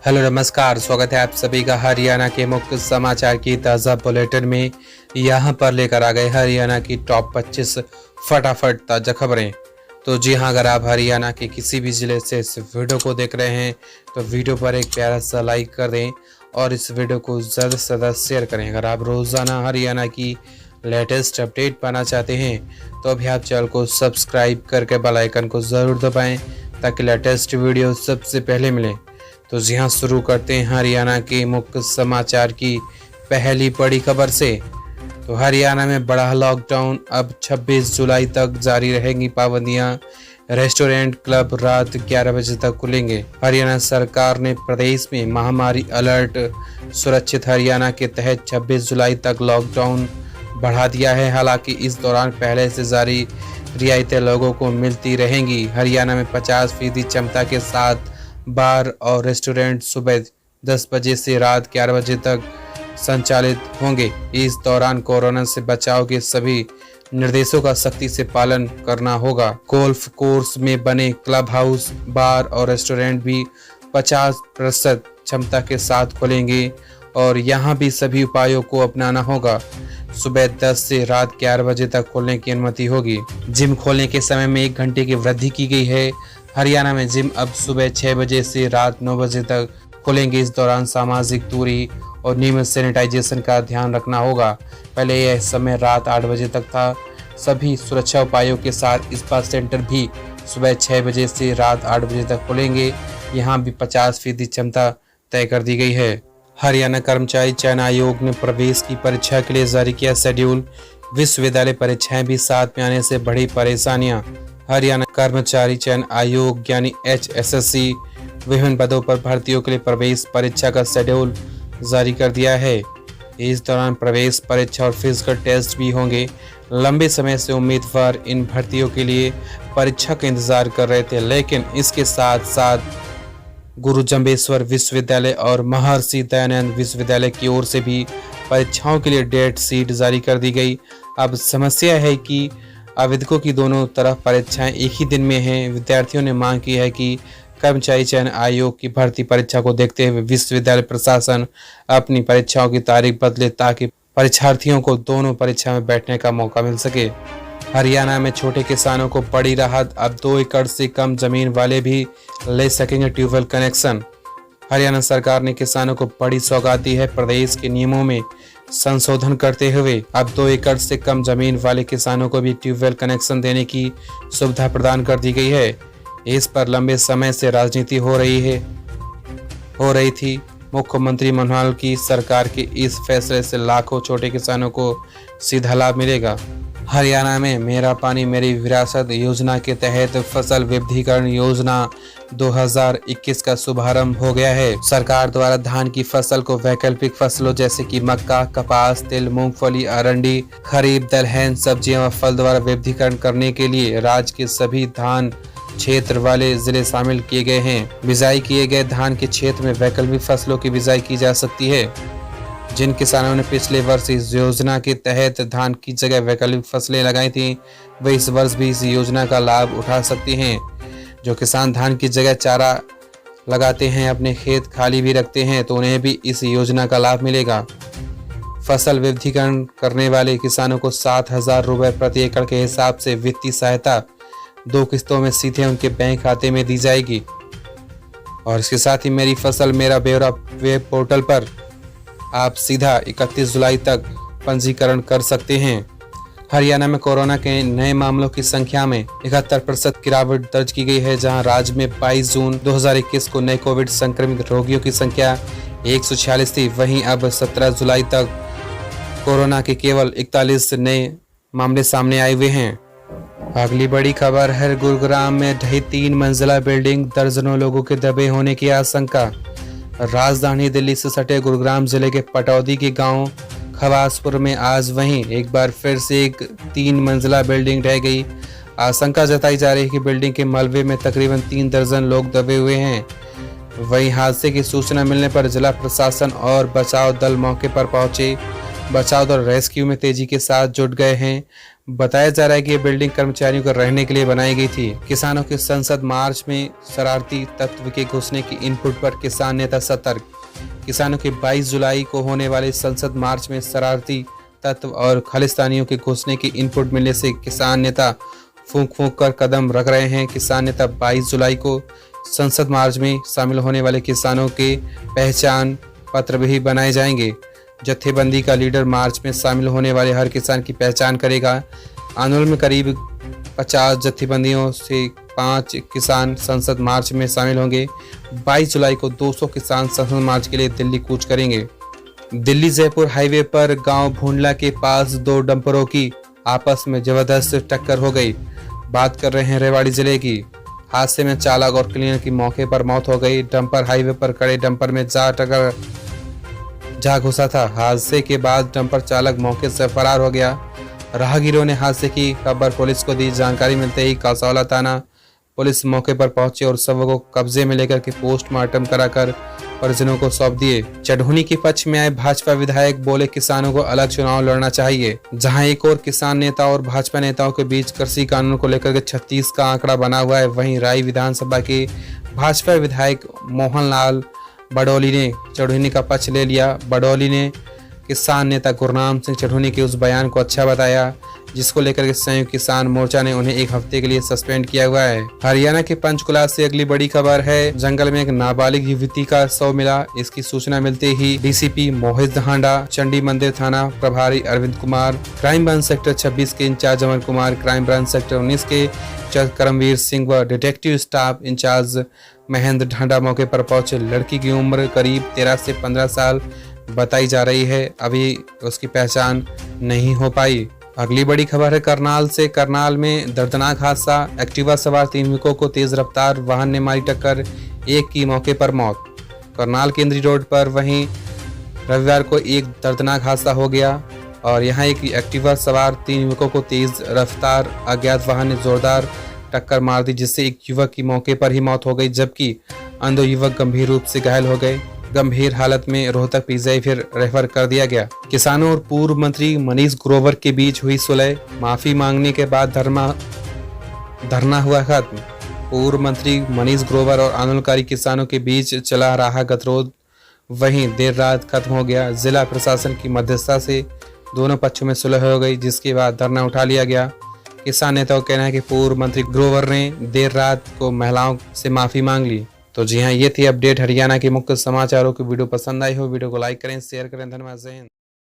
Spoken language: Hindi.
हेलो नमस्कार, स्वागत है आप सभी का हरियाणा के मुख्य समाचार की ताज़ा बुलेटिन में। यहाँ पर लेकर आ गए हरियाणा की टॉप 25 फटाफट ताज़ा खबरें। तो जी हाँ, अगर आप हरियाणा के किसी भी ज़िले से इस वीडियो को देख रहे हैं तो वीडियो पर एक प्यारा सा लाइक कर दें और इस वीडियो को ज़्यादा से ज़्यादा शेयर करें। अगर आप रोज़ाना हरियाणा की लेटेस्ट अपडेट पाना चाहते हैं तो अभी आप चैनल को सब्सक्राइब करके बेल आइकन को ज़रूर दबाएँ ताकि लेटेस्ट वीडियो सबसे पहले मिले। तो जी हाँ, शुरू करते हैं हरियाणा के मुख्य समाचार की पहली बड़ी खबर से। तो हरियाणा में बढ़ा लॉकडाउन, अब 26 जुलाई तक जारी रहेंगी पाबंदियां। रेस्टोरेंट, क्लब रात 11 बजे तक खुलेंगे। हरियाणा सरकार ने प्रदेश में महामारी अलर्ट सुरक्षित हरियाणा के तहत 26 जुलाई तक लॉकडाउन बढ़ा दिया है। हालांकि इस दौरान पहले से जारी रियायतें लोगों को मिलती रहेंगी। हरियाणा में 50% क्षमता के साथ बार और रेस्टोरेंट सुबह 10 बजे से रात 11 बजे तक संचालित होंगे। इस दौरान कोरोना से बचाव के सभी निर्देशों का सख्ती से पालन करना होगा। गोल्फ कोर्स में बने क्लब हाउस, बार और रेस्टोरेंट भी 50% क्षमता के साथ खुलेंगे और यहाँ भी सभी उपायों को अपनाना होगा। सुबह 10 से रात 11 बजे तक खोलने की अनुमति होगी। जिम खोलने के समय में 1 घंटे की वृद्धि की गई है। हरियाणा में जिम अब सुबह 6 बजे से रात 9 बजे तक खुलेंगे। इस दौरान सामाजिक दूरी और नियमित सैनिटाइजेशन का ध्यान रखना होगा। पहले यह समय रात 8 बजे तक था। सभी सुरक्षा उपायों के साथ स्पा सेंटर भी सुबह 6 बजे से रात 8 बजे तक खुलेंगे। यहाँ भी 50% क्षमता तय कर दी गई है। हरियाणा कर्मचारी चयन आयोग ने प्रवेश की परीक्षा के लिए जारी किया शेड्यूल। विश्वविद्यालय परीक्षाएं भी साथ में आने से बढ़ी परेशानियां। हरियाणा कर्मचारी चयन आयोग यानी HSSC विभिन्न पदों पर भर्तियों के लिए प्रवेश परीक्षा का शेड्यूल जारी कर दिया है। इस दौरान प्रवेश परीक्षा और फिजिकल टेस्ट भी होंगे। लंबे समय से उम्मीदवार इन भर्तियों के लिए परीक्षा का इंतजार कर रहे थे, लेकिन इसके साथ साथ गुरु जम्बेश्वर विश्वविद्यालय और महर्षि दयानंद विश्वविद्यालय की ओर से भी परीक्षाओं के लिए डेट शीट जारी कर दी गई। अब समस्या है कि आवेदकों की दोनों तरफ परीक्षाएं एक ही दिन में हैं। विद्यार्थियों ने मांग की है कि कर्मचारी चयन आयोग की भर्ती परीक्षा को देखते हुए विश्वविद्यालय प्रशासन अपनी परीक्षाओं की तारीख बदले ताकि परीक्षार्थियों को दोनों परीक्षा में बैठने का मौका मिल सके। हरियाणा में छोटे किसानों को बड़ी राहत, अब 2 एकड़ से कम जमीन वाले भी ले सकेंगे ट्यूबवेल कनेक्शन। हरियाणा सरकार ने किसानों को बड़ी सौगात दी है। प्रदेश के नियमों में संशोधन करते हुए अब 2 एकड़ से कम जमीन वाले किसानों को भी ट्यूबवेल कनेक्शन देने की सुविधा प्रदान कर दी गई है। इस पर लंबे समय से राजनीति हो रही थी। मुख्यमंत्री मनोहर की सरकार के इस फैसले से लाखों छोटे किसानों को सीधा लाभ मिलेगा। हरियाणा में मेरा पानी मेरी विरासत योजना के तहत फसल विविधीकरण योजना 2021 का शुभारंभ हो गया है। सरकार द्वारा धान की फसल को वैकल्पिक फसलों जैसे कि मक्का, कपास, तिल, मूंगफली, अरंडी, खरीफ, दलहन, सब्जियां व फल द्वारा विविधीकरण करने के लिए राज्य के सभी धान क्षेत्र वाले जिले शामिल किए गए हैं। बिजाई किए गए धान के क्षेत्र में वैकल्पिक फसलों की बिजाई की जा सकती है। जिन किसानों ने पिछले वर्ष इस योजना के तहत धान की जगह वैकल्पिक फसलें लगाई थी, वे इस वर्ष भी इस योजना का लाभ उठा सकते हैं। जो किसान धान की जगह चारा लगाते हैं, अपने खेत खाली भी रखते हैं, तो उन्हें भी इस योजना का लाभ मिलेगा। फसल विविधीकरण करने वाले किसानों को 7,000 रुपये प्रति एकड़ के हिसाब से वित्तीय सहायता 2 किस्तों में सीधे उनके बैंक खाते में दी जाएगी। और इसके साथ ही मेरी फसल मेरा ब्यौरा वेब पोर्टल पर आप सीधा 31 जुलाई तक पंजीकरण कर सकते हैं। हरियाणा में कोरोना के नए मामलों की संख्या में 71% गिरावट दर्ज की गई है, जहां राज्य में 22 जून 2021 को नए कोविड संक्रमित रोगियों की संख्या 146 थी। वहीं अब 17 जुलाई तक कोरोना के केवल 41 नए मामले सामने आए हुए हैं। अगली बड़ी खबर है, गुरुग्राम में ढही 3 मंजिला बिल्डिंग, दर्जनों लोगों के दबे होने की आशंका। राजधानी दिल्ली से सटे गुरुग्राम जिले के पटौदी के गांव खवासपुर में आज वहीं एक बार फिर से एक 3 मंजिला बिल्डिंग ढह गई। आशंका जताई जा रही है कि बिल्डिंग के मलबे में तकरीबन 3 दर्जन लोग दबे हुए हैं। वहीं हादसे की सूचना मिलने पर जिला प्रशासन और बचाव दल मौके पर पहुंचे। बचाव दल रेस्क्यू में तेजी के साथ जुट गए हैं। बताया जा रहा है कि ये बिल्डिंग कर्मचारियों को रहने के लिए बनाई गई थी। किसानों के संसद मार्च में शरारती तत्व के घुसने की इनपुट पर किसान नेता सतर्क। किसानों के 22 जुलाई को होने वाले संसद मार्च में शरारती तत्व और खालिस्तानियों के घुसने की इनपुट मिलने से किसान नेता फूंक फूंक कर कदम रख रहे हैं। किसान नेता 22 जुलाई को संसद मार्च में शामिल होने वाले किसानों के पहचान पत्र भी बनाए जाएंगे। जत्थेबंदी का लीडर मार्च में शामिल होने वाले हर किसान की पहचान करेगा। आंदोलन में करीब 50 जत्थेबंदियों से 5 किसान संसद मार्च में शामिल होंगे। 22 जुलाई को 200 किसान संसद मार्च के लिए दिल्ली कूच करेंगे। दिल्ली जयपुर हाईवे पर गांव भूंडला के पास 2 डंपरों की आपस में जबरदस्त टक्कर हो गई। बात कर रहे हैं रेवाड़ी जिले की। हादसे में चालक और क्लीनर की मौके पर मौत हो गई। डंपर हाईवे पर खड़े डंपर में जा घुसा था। हादसे के बाद डंपर चालक मौके से फरार हो गया। राहगीरों ने हादसे की खबर पुलिस को दी। जानकारी मिलते ही कसौला थाना पुलिस मौके पर पहुंची और शव को कब्जे में लेकर के पोस्टमार्टम कराकर परिजनों को सौंप दिए। चढ़ौनी के पक्ष में आए भाजपा विधायक बोले किसानों को अलग चुनाव लड़ना चाहिए। जहां एक और किसान नेता और भाजपा नेताओं के बीच कृषि कानून को लेकर के 36 का आंकड़ा बना हुआ है। वहीं राय विधानसभा के भाजपा विधायक मोहनलाल बडौली ने चढ़ौनी का पक्ष ले लिया। बडौली ने किसान नेता गुरनाम सिंह चढ़ौनी के उस बयान को अच्छा बताया जिसको लेकर के संयुक्त किसान मोर्चा ने उन्हें 1 हफ्ते के लिए सस्पेंड किया हुआ है। हरियाणा के पंचकुला से अगली बड़ी खबर है। जंगल में एक नाबालिग युवती का शव मिला। इसकी सूचना मिलते ही डीसीपी मोहित हांडा, चंडी मंदिर थाना प्रभारी Arvind Kumar, crime branch sector 26 के incharge Amar Kumar, crime branch sector 19 के करमवीर सिंह व detective staff incharge Mahendra Dhanda मौके पर पहुंचे। लड़की की उम्र करीब 13 से 15 साल बताई जा रही है। अभी उसकी पहचान नहीं हो पाई। अगली बड़ी खबर है करनाल से। करनाल में दर्दनाक हादसा। एक्टिवा सवार 3 युवकों को तेज रफ्तार वाहन ने मारी टक्कर, एक की मौके पर मौत। करनाल केंद्रीय रोड पर वहीं रविवार को एक दर्दनाक हादसा हो गया और यहां एक एक्टिवा सवार 3 युवकों को तेज रफ्तार अज्ञात वाहन ने जोरदार टक्कर मार दी जिससे एक युवक की मौके पर ही मौत हो गई जबकि अन्य 2 युवक गंभीर रूप से घायल हो गए। गंभीर हालत में रोहतक पीजीआई फिर रेफर कर दिया गया। किसानों और पूर्व मंत्री मनीष ग्रोवर के बीच हुई सुलह। माफी मांगने के बाद धरना हुआ खत्म। पूर्व मंत्री मनीष ग्रोवर और आंदोलनकारी किसानों के बीच चला रहा गतिरोध वहीं देर रात खत्म हो गया। जिला प्रशासन की मध्यस्थता से दोनों पक्षों में सुलह हो गई जिसके बाद धरना उठा लिया गया। किसान नेताओं का कहना है कि पूर्व मंत्री ग्रोवर ने देर रात को महिलाओं से माफी मांग ली। तो जी हाँ, ये थी अपडेट हरियाणा के मुख्य समाचारों की। वीडियो पसंद आई हो वीडियो को लाइक करें, शेयर करें। धन्यवाद। जय हिंद।